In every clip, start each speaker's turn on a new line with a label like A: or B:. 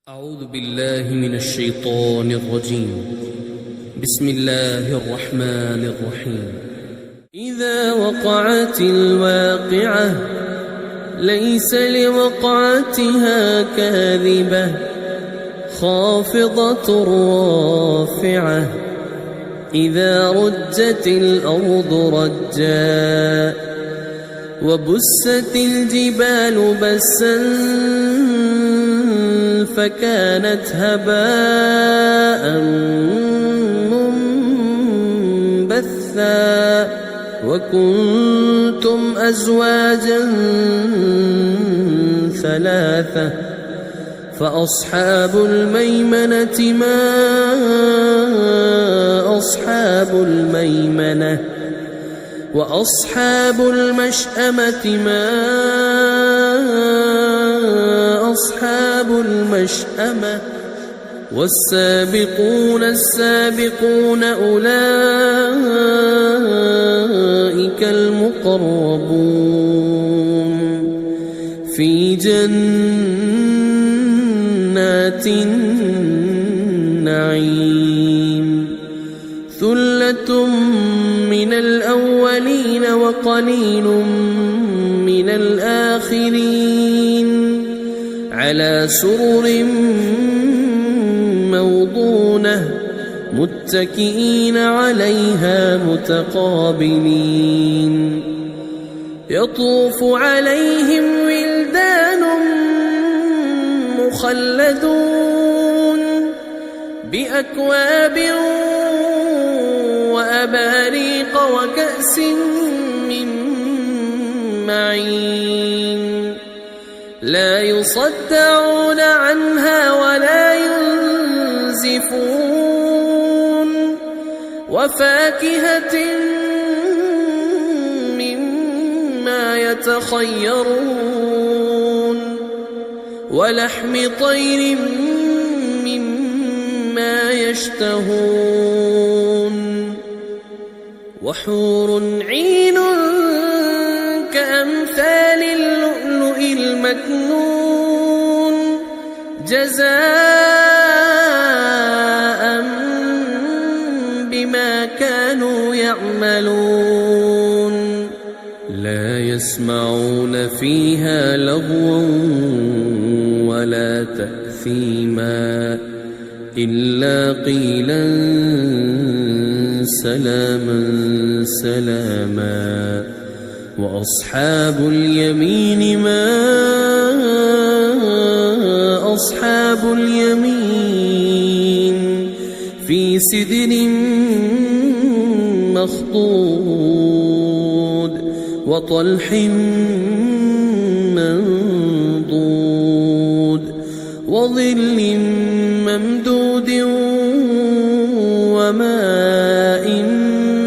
A: أعوذ بالله من الشيطان الرجيم. بسم الله الرحمن الرحيم. إذا وقعت الواقعة ليس لوقعتها كاذبة خافضة رافعة إذا رجت الأرض رجا وبست الجبال بسا فكانت هباء منبثا وكنتم أزواجا ثلاثة فأصحاب الميمنة ما أصحاب الميمنة وأصحاب المشأمة ما أصحاب المشأمة والسابقون السابقون أولئك المقربون في جنات النعيم ثلة من الأولين وقليل من الآخرين على سرر موضونة متكئين عليها متقابلين يطوف عليهم ولدان مخلدون بأكواب وأباريق وكأس من معين لا يصدعون عنها ولا ينزفون وفاكهة مما يتخيرون ولحم طير مما يشتهون وحور عين كأمثال اللؤلؤ المكنون جزاء بما كانوا يعملون لا يسمعون فيها لغوا ولا تأثيما إلا قيلا سلاما سلاما وأصحاب اليمين ما أصحاب اليمين في سدر مخضود وطلح منضود وظل ممدود وماء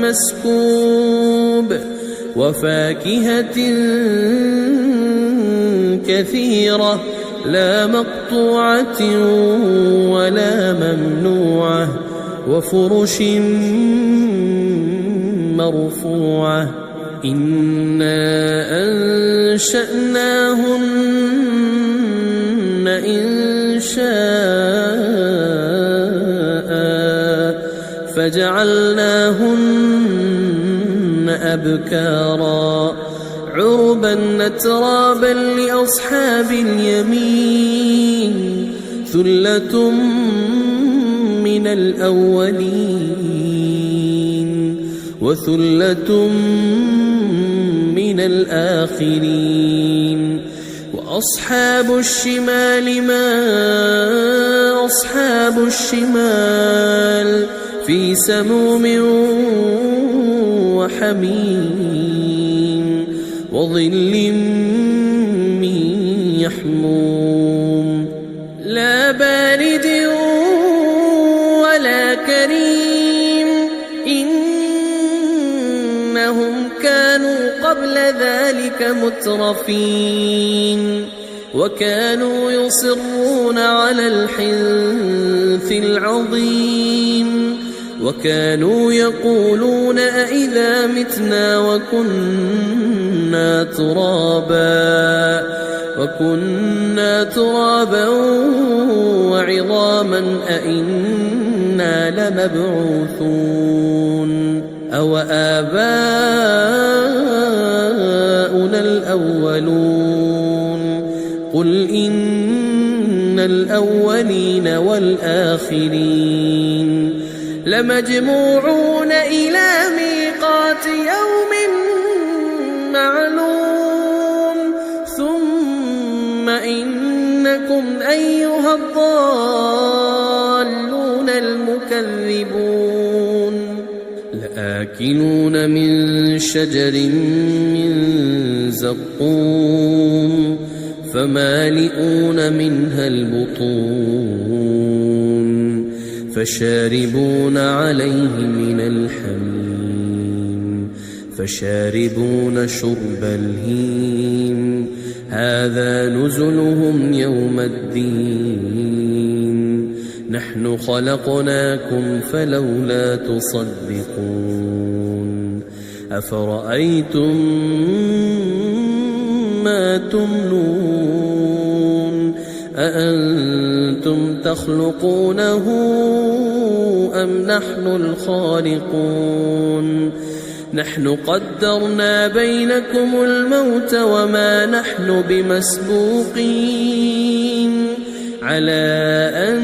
A: مسكوب وفاكهة كثيرة لا مقطوعة ولا ممنوعة وفرش مرفوعة إنا أنشأناهن إنشاء فجعلناهن أبكارا عربا أترابا لأصحاب اليمين ثلة من الأولين وثلة من الآخرين وأصحاب الشمال ما أصحاب الشمال في سموم وحميم وظل من يحموم لا بارد ولا كريم إنهم كانوا قبل ذلك مترفين وكانوا يصرون على الحنث العظيم وكانوا يقولون أئذا متنا وكنا ترابا عظاما أئنا لمبعوثون أو آباؤنا الأولون قل إن الأولين والآخرين لمجموعون إلى ميقات يوم معلوم ثم إنكم أيها الضالون المكذبون لآكلون من شجر من زقوم فمالئون منها البطون فشاربون عليه من الحميم فشاربون شرب الهيم هذا نزلهم يوم الدين نحن خلقناكم فلولا تصدقون أفرأيتم ما تمنون أأنتم تخلقونه أم نحن الخالقون نحن قدرنا بينكم الموت وما نحن بمسبوقين على أن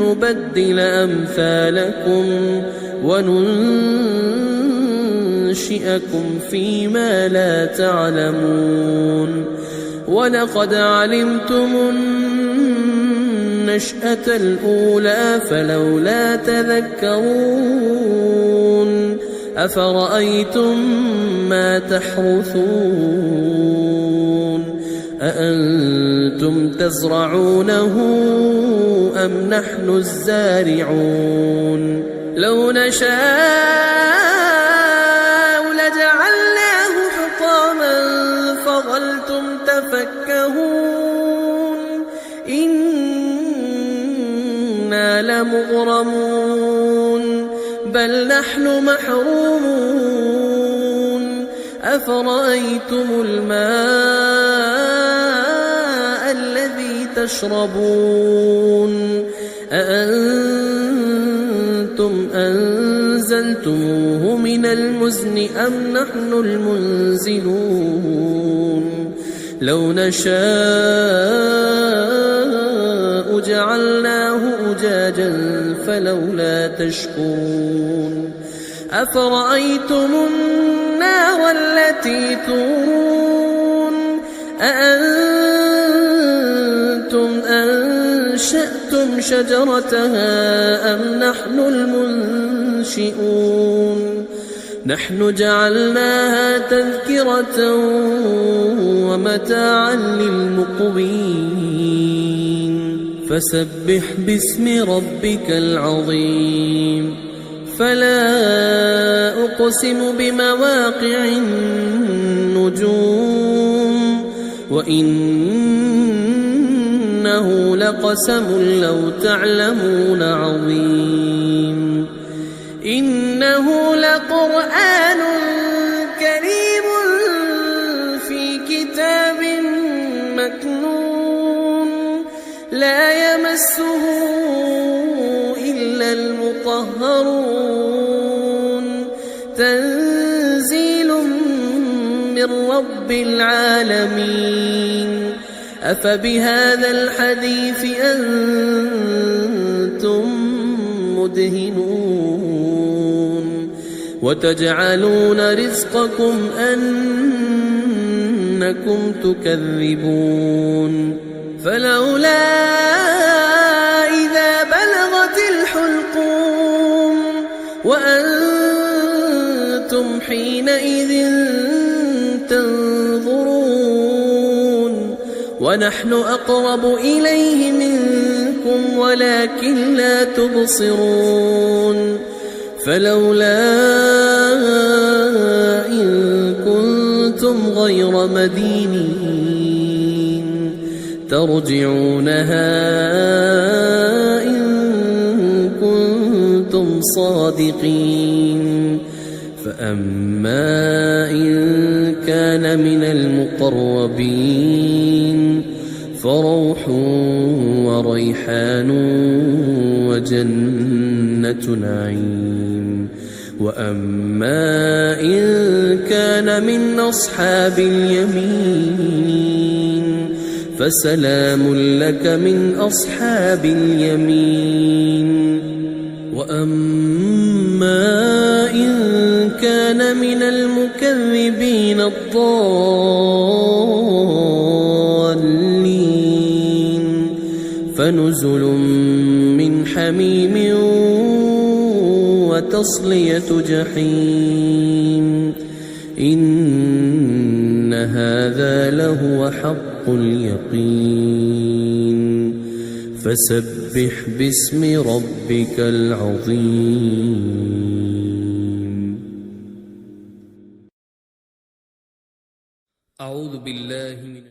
A: نبدل أمثالكم وننشئكم فيما لا تعلمون ولقد علمتم النشأة الأولى فلولا تذكرون أفرأيتم ما تحرثون أأنتم تزرعونه أم نحن الزارعون لو نشاء لجعلناه حطاما فظلتم تفكهون إنا لمغرمون بل نحن محرومون أفرأيتم الماء الذي تشربون أأنتم أنزلتموه من المزن أم نحن المنزلون لو نشاء جعلناه أجاجا فلولا تشكرون أفرأيتم النار التي تورون أأنتم أنشأتم شجرتها أم نحن المنشئون نحن جعلناها تذكرة ومتاعا للمقوين فسبح باسم ربك العظيم فلا أقسم بمواقع النجوم وإنه لقسم لو تعلمون عظيم إنه لقرآن كريم في كتاب مكنون لا يمسه إلا المطهرون تنزيل من رب العالمين أفبهذا الحديث أنتم مدهنون وتجعلون رزقكم أنكم تكذبون فلولا إذا بلغت الحلقوم وأنتم حينئذ تنظرون ونحن أقرب إليه منكم ولكن لا تبصرون فلولا إن كنتم غير مدينين ترجعونها إن كنتم صادقين فأما إن كان من المقربين فروح وريحان وجنة نعيم. وأما إن كان من أصحاب اليمين فسلام لك من أصحاب اليمين. وأما إن كان من المكذبين الضالين فنزل من حميم وتصلية جحيم. إن هذا لهو حق اليقين. فسبح باسم ربك العظيم. أعوذ بالله من